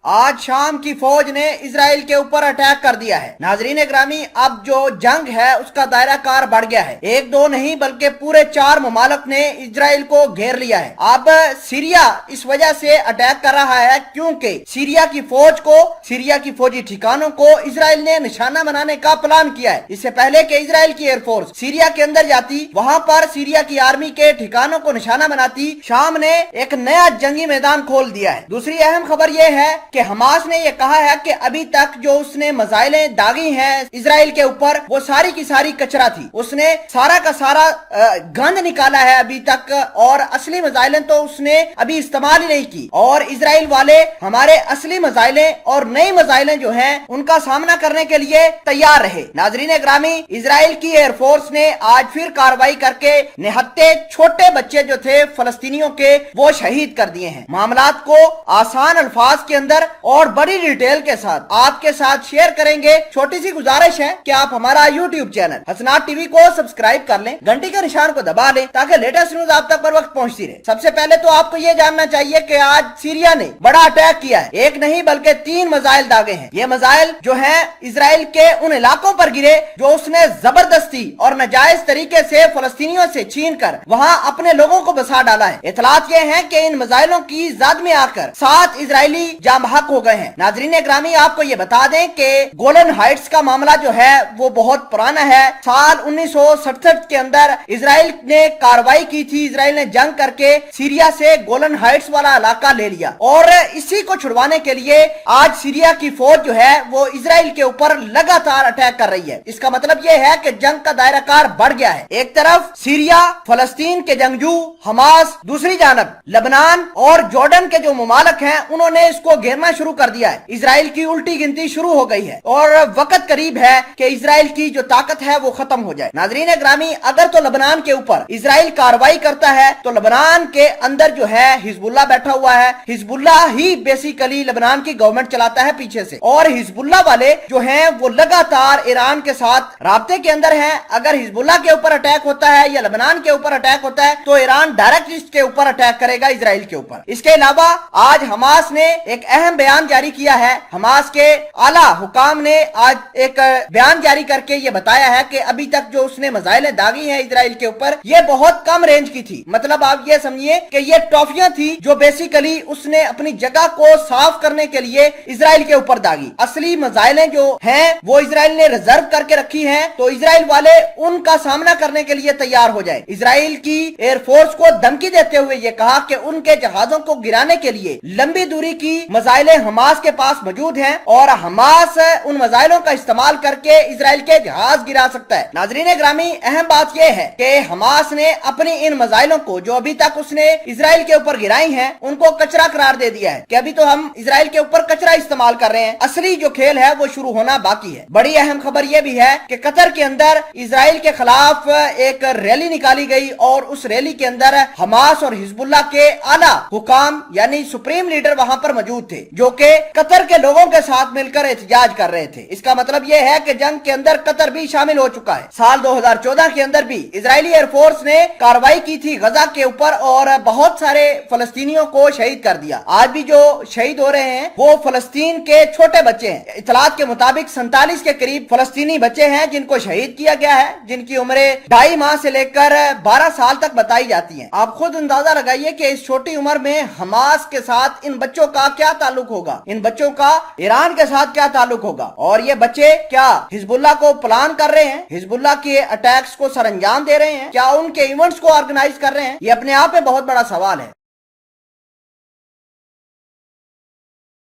आज शाम की फौज ने इजराइल के ऊपर अटैक कर दिया है। नाजरीन ग्रामी, अब जो जंग है उसका दायरा कार बढ़ गया है। एक दो नहीं बल्कि पूरे 4 ममालिक ने इजराइल को घेर लिया है। अब सीरिया इस वजह से अटैक कर रहा है क्योंकि सीरिया की फौजी ठिकानों को इजराइल ने निशाना बनाने का प्लान किया है। इससे पहले कि इजराइल की एयरफोर्स सीरिया के अंदर जाती, वहां पर सीरिया की आर्मी के ठिकानों को निशाना बनाती, शाम ने एक नया जंगी मैदान खोल दिया है। दूसरी अहम खबर यह है कि हमास ने यह कहा है कि अभी तक जो उसने मिसाइलें दागी हैं इजराइल के ऊपर, वो सारी की सारी कचरा थी। उसने सारा का सारा गंद निकाला है अभी तक, और असली मिसाइलें तो उसने अभी इस्तेमाल ही नहीं की। और इजराइल वाले हमारे असली मिसाइलें और नई मिसाइलें जो हैं उनका सामना करने के लिए तैयार रहे। नाजरीन ग्रामी, इजराइल की एयरफोर्स ने आज फिर कार्रवाई करके निहत्ते छोटे बच्चे जो थे फलस्तीनियों के, वो शहीद कर दिए हैं। मामलात को आसान अल्फाज के अंदर और बड़ी डिटेल के साथ आपके साथ शेयर करेंगे। छोटी सी गुजारिश है कि आप हमारा यूट्यूब चैनल हसनात टीवी को सब्सक्राइब कर लें, घंटी का निशान को दबा लें ताकि लेटेस्ट न्यूज आप तक पर वक्त पहुंचती रहे। सबसे पहले तो आपको ये जानना चाहिए कि आज सीरिया ने बड़ा अटैक किया है। एक नहीं बल्कि 3 मिसाइल दागे हैं। ये मिसाइल जो है इजराइल के उन इलाकों पर गिरे जो उसने जबरदस्ती और नाजायज तरीके से फलस्तीनियों से छीन कर वहाँ अपने लोगों को बसा डाला है। इतलात ये है कि इन मिसाइलों की जद में आकर 7 इजरायली जाम हक हो गए हैं। नाजरीन ग्रामी, आपको ये बता दें कि गोलन हाइट्स का मामला जो है वो बहुत पुराना है। साल 1967 के अंदर इजराइल ने कार्रवाई की थी। इजराइल ने जंग करके सीरिया से गोलन हाइट्स वाला इलाका ले लिया, और इसी को छुड़वाने के लिए आज सीरिया की फौज जो है वो इजराइल के ऊपर लगातार अटैक कर रही है। इसका मतलब ये है कि जंग का दायरा कार बढ़ गया है। एक तरफ सीरिया, फलस्तीन के जंगजू हमास, दूसरी जानब लेबनान और जॉर्डन के जो ममालिक हैं उन्होंने इसको घेरना शुरू कर दिया है। इजराइल की उल्टी गिनती शुरू हो गई है और वक्त करीब है कि इजराइल की जो ताकत है वो खत्म हो जाए। नाजरीन ग्रामी, अगर तो लेबनान के ऊपर इजराइल कार्रवाई करता है तो लेबनान के अंदर जो है हिजबुल्लाह बैठा हुआ है। हिजबुल्लाह ही बेसिकली लेबनान की गवर्नमेंट चलाता है पीछे से, और हिजबुल्लाह वाले जो हैं वो लगातार ईरान के साथ राब्ते के अंदर हैं। अगर हिजबुल्लाह के ऊपर अटैक होता है या लेबनान के ऊपर अटैक होता है तो ईरान डायरेक्ट इसके ऊपर अटैक करेगा, इजराइल के ऊपर। इसके अलावा आज हमास ने एक अहम बयान जारी किया है। हमास के आला हुकाम ने आज एक बयान जारी करके ये बताया है कि अभी तक जो उसने मिसाइलें दागी हैं इजराइल के ऊपर, ये बहुत कम रेंज की थी। मतलब आप ये समझिए कि ये टॉफियां थी जो बेसिकली उसने अपनी जगह को साफ करने के लिए इजराइल के ऊपर दागी। असली मिसाइलें जो हैं वो इजराइल ने रिजर्व करके रखी हैं, तो इजराइल वाले उनका सामना करने के लिए तैयार हो जाए। इजराइल की एयरफोर्स को धमकी देते हुए ये कहा कि उनके जहाजों को गिराने के लिए लंबी दूरी की मिसाइलें हमास के पास मौजूद हैं और हमास उन मिसाइलों का इस्तेमाल करके इजराइल के जहाज गिरा सकता है। नाजरीन ग्रामी, अहम बात यह है कि हमास ने अपनी इन मिसाइलों को जो अभी तक उसने इजराइल के ऊपर गिराई हैं उनको कचरा करार दे दिया है कि अभी तो हम इजराइल के ऊपर कचरा इस्तेमाल कर रहे हैं। असली जो खेल है वो शुरू होना बाकी है। बड़ी अहम खबर यह भी है कि कतर के अंदर इजराइल के खिलाफ एक रैली निकाली गई और उस रैली के अंदर हमास और हिजबुल्लाह के आला हुकाम यानी सुप्रीम लीडर वहां पर मौजूद थे, जो कि कतर के लोगों के साथ मिलकर एहतजाज कर रहे थे। इसका मतलब यह है कि जंग के अंदर कतर भी शामिल हो चुका है। साल 2014 के अंदर भी इजरायली एयरफोर्स ने कार्रवाई की थी गजा के ऊपर और बहुत सारे फलस्तीनियों को शहीद कर दिया। आज भी जो शहीद हो रहे हैं वो फलस्तीन के छोटे बच्चे हैं। इतलात के मुताबिक 47 के करीब फलस्तीनी बच्चे हैं जिनको शहीद किया गया है, जिनकी उम्र 2.5 माह से लेकर 12 साल तक बताई जाती है। आप खुद अंदाजा लगाइए कि इस छोटी उम्र में हमास के साथ इन बच्चों का क्या ताल्लुक होगा, इन बच्चों का ईरान के साथ क्या ताल्लुक होगा, और ये बच्चे क्या हिजबुल्लाह को प्लान कर रहे हैं, हिजबुल्लाह के अटैक्स को सरंजाम दे रहे हैं, क्या उनके इवेंट्स को ऑर्गेनाइज कर रहे हैं? ये अपने आप में बहुत बड़ा सवाल है।